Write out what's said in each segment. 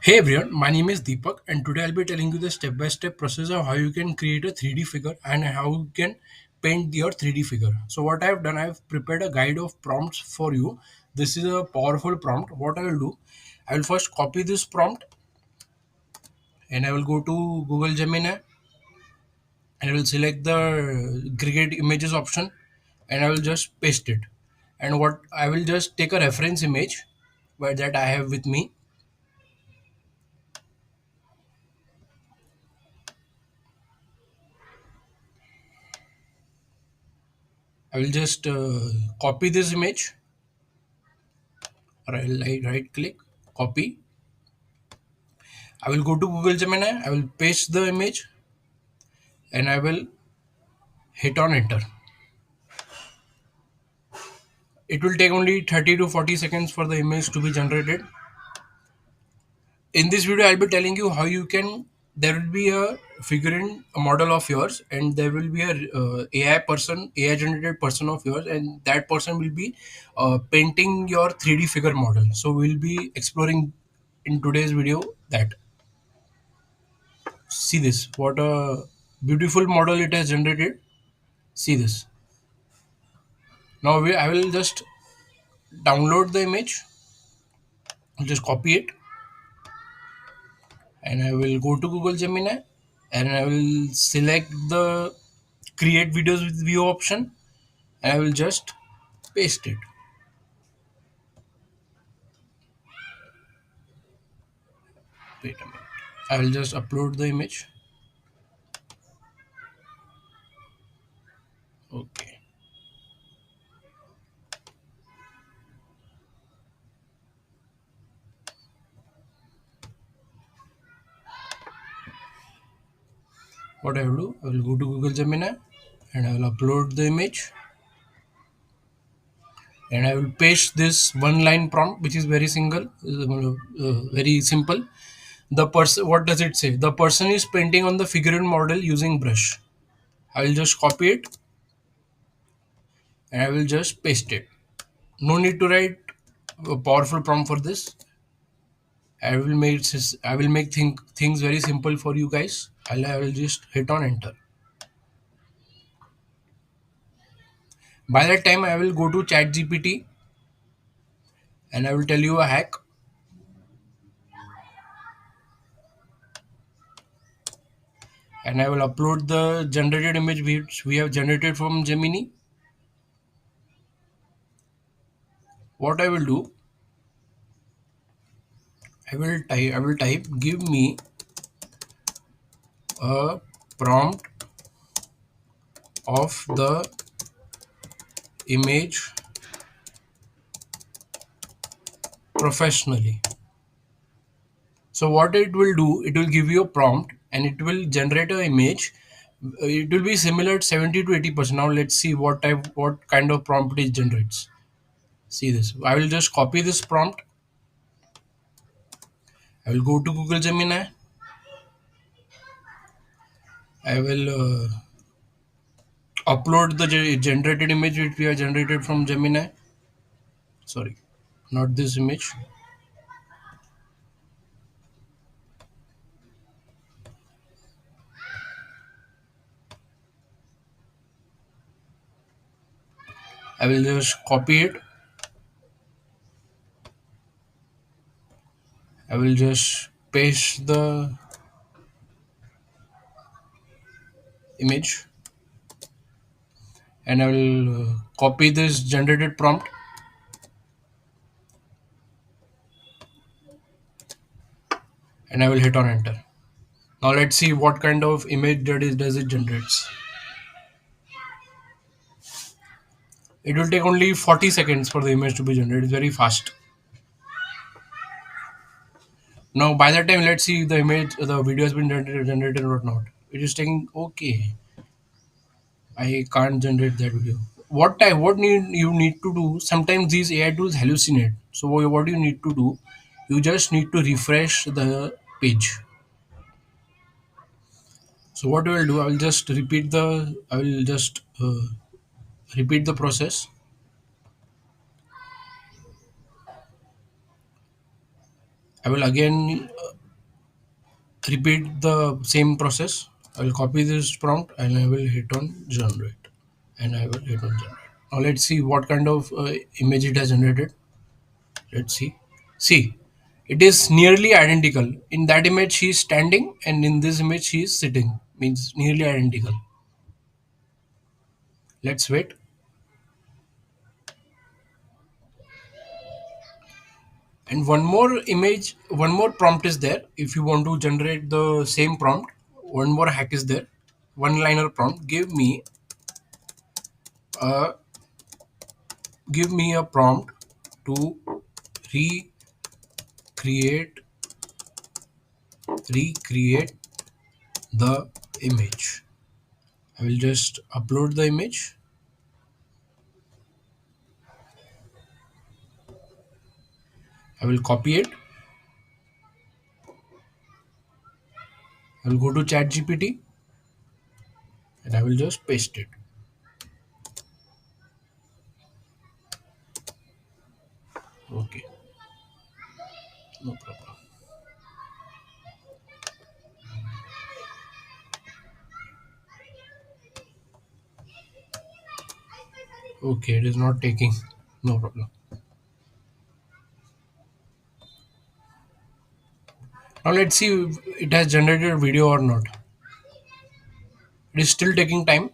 Hey everyone, my name is Deepak, and today I'll be telling you the step by step process of how you can create a 3D figure and how you can paint your 3D figure. So, what I've done, I've prepared a guide of prompts for you. This is a powerful prompt. What I will do, I will first copy this prompt and I will go to Google Gemini and I will select the create images option and I will just paste it. And what I will just take a reference image where that I have with me. I will just copy this image. Right click, copy. I will go to Google Gemini, I will paste the image and I will hit on enter. It will take only 30 to 40 seconds for the image to be generated. In this video, I'll be telling you how you can, there will be a figurine, a model of yours, and there will be a AI generated person of yours, and that person will be painting your 3D figure model. So we'll be exploring in today's video that. See this, what a beautiful model it has generated. See this. Now I will just download the image. I'll just copy it and I will go to Google Gemini and I will select the create videos with view option and I will just paste it. Wait a minute. I will just upload the image. Okay. What I will do, I will go to Google Gemini and I will upload the image and I will paste this one line prompt which is very single, very simple. The person, what does it say? The person is painting on the figurine model using brush. I will just copy it and I will just paste it. No need to write a powerful prompt for this. I will make things very simple for you guys. I will just hit on enter. By that time, I will go to Chat GPT and I will tell you a hack. And I will upload the generated image which we have generated from Gemini. What I will do, I will type, give me a prompt of the image professionally. So what it will do, it will give you a prompt and it will generate an image. It will be similar at 70 to 80%. Now let's see what kind of prompt it generates. See this. I will just copy this prompt. I will go to Google Gemini. I will upload the generated image which we have generated from Gemini. Sorry, not this image. I will just copy it. I will just paste the image and I will copy this generated prompt and I will hit on enter. Now let's see what kind of image does it generates. It will take only 40 seconds for the image to be generated. It's very fast. Now by that time, let's see the video has been generated or not. It is taking okay. I can't generate that video. You need to do? Sometimes these AI tools hallucinate. So what you need to do? You just need to refresh the page. So what I will do? I will just repeat the process. I will again repeat the same process. I will copy this prompt and I will hit on generate, and I will hit on generate. Now let's see what kind of image it has generated. Let's see. See, it is nearly identical. In that image she is standing, and in this image she is sitting. Means nearly identical. Let's wait. And one more image, one more prompt is there. If you want to generate the same prompt, one more hack is there. One liner prompt. A give me a prompt to recreate recreate the image. I will just upload the image. I will copy it. I will go to ChatGPT and I will just paste it. Okay, no problem. Okay, it is not taking. No problem. Now let's see if it has generated a video or not. It is still taking time.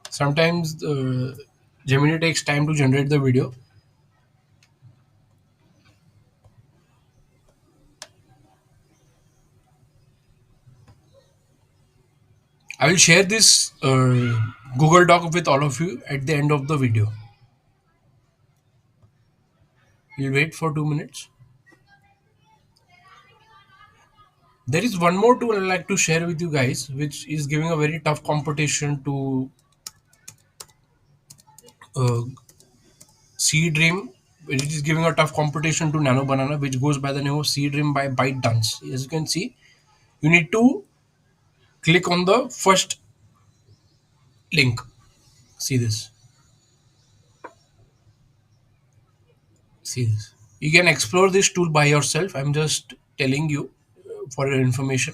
Sometimes Gemini takes time to generate the video. I will share this Google Doc with all of you at the end of the video. We'll wait for 2 minutes. There is one more tool I'd like to share with you guys, which is giving a very tough competition to uh, Sea Dream. It is giving a tough competition to Nano Banana, which goes by the name of Sea Dream by ByteDance. As you can see, you need to click on the first link. See this. See this. You can explore this tool by yourself. I'm just telling you for your information.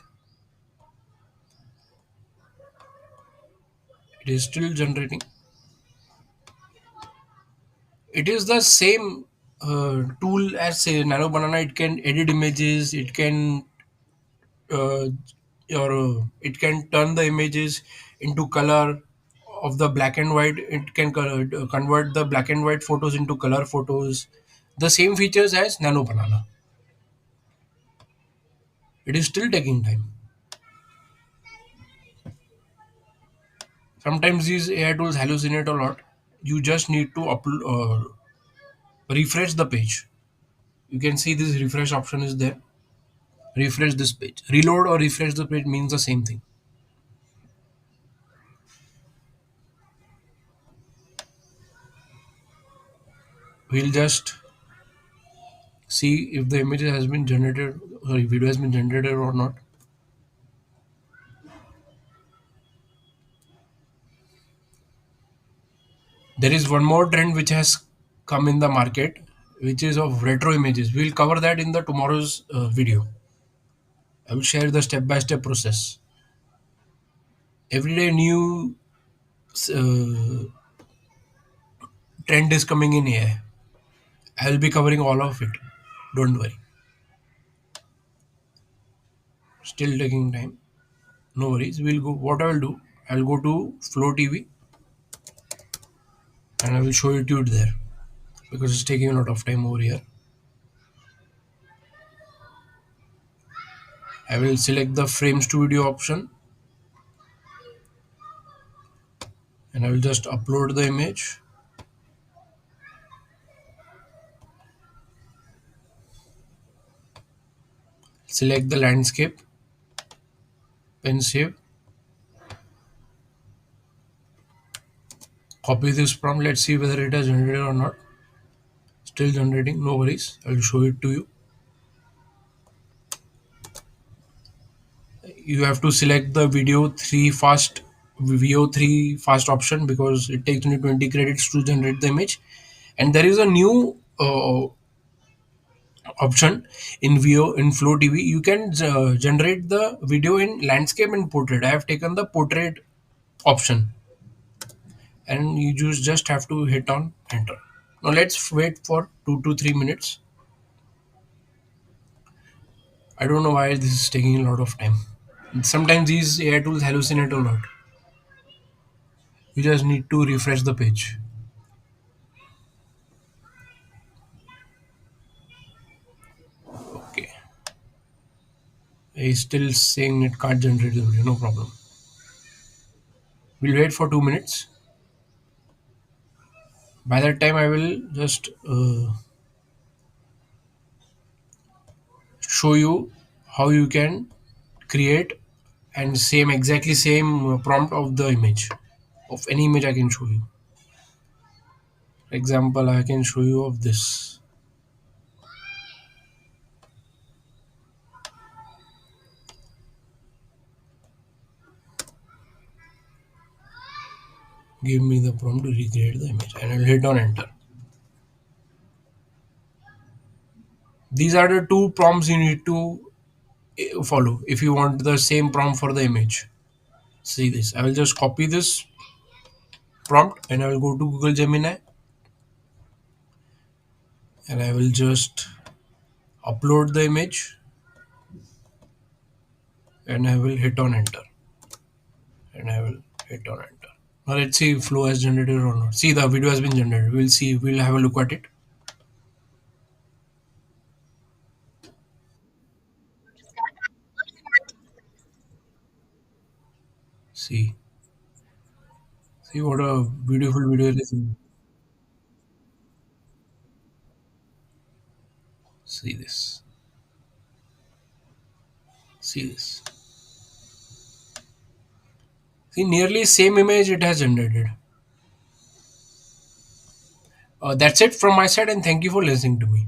It is still generating. It is the same tool as say Nano Banana. It can edit images. It can uh, it can turn the images into color of the black and white. It can convert the black and white photos into color photos. The same features as Nano Banana. It is still taking time. Sometimes these AI tools hallucinate a lot. You just need to refresh the page. You can see this refresh option is there. Refresh this page. Reload or refresh the page means the same thing. We'll just see if the image has been generated, sorry, video has been generated or not. There is one more trend which has come in the market, which is of retro images. We'll cover that in the tomorrow's video. I will share the step-by-step process. Every day, new uh, trend is coming in AI. I will be covering all of it. Don't worry. Still taking time. No worries. We'll go. What I will do, I'll go to Flow TV and I will show it to you there because it's taking a lot of time over here. I will select the frames to video option and I will just upload the image. Select the landscape, pen save, copy this prompt. Let's see whether it has generated or not. Still generating, no worries. I'll show it to you. You have to select the VO3 fast option because it takes only 20 credits to generate the image. And there is a new option in VO in Flow TV. You can generate the video in landscape and portrait. I have taken the portrait option, and you just have to hit on enter. Now let's wait for 2 to 3 minutes. I don't know why this is taking a lot of time. Sometimes these AI tools hallucinate a lot. You just need to refresh the page. Okay. He's still saying it can't generate the video. No problem. We'll wait for 2 minutes. By that time, I will just show you how you can create and same exactly same prompt of the image of any image I can show you. Example, I can show you of this. Give me the prompt to recreate the image, and I'll hit on enter. These are the two prompts you need to follow if you want the same prompt for the image. See this. I will just copy this prompt and I will go to Google Gemini and I will just upload the image and I will hit on enter. And I will hit on enter. Now let's see if Flow has generated or not. See, the video has been generated. We'll see. We'll have a look at it. See. See what a beautiful video it is. See this. See this. See, nearly same image it has generated. That's it from my side, and thank you for listening to me.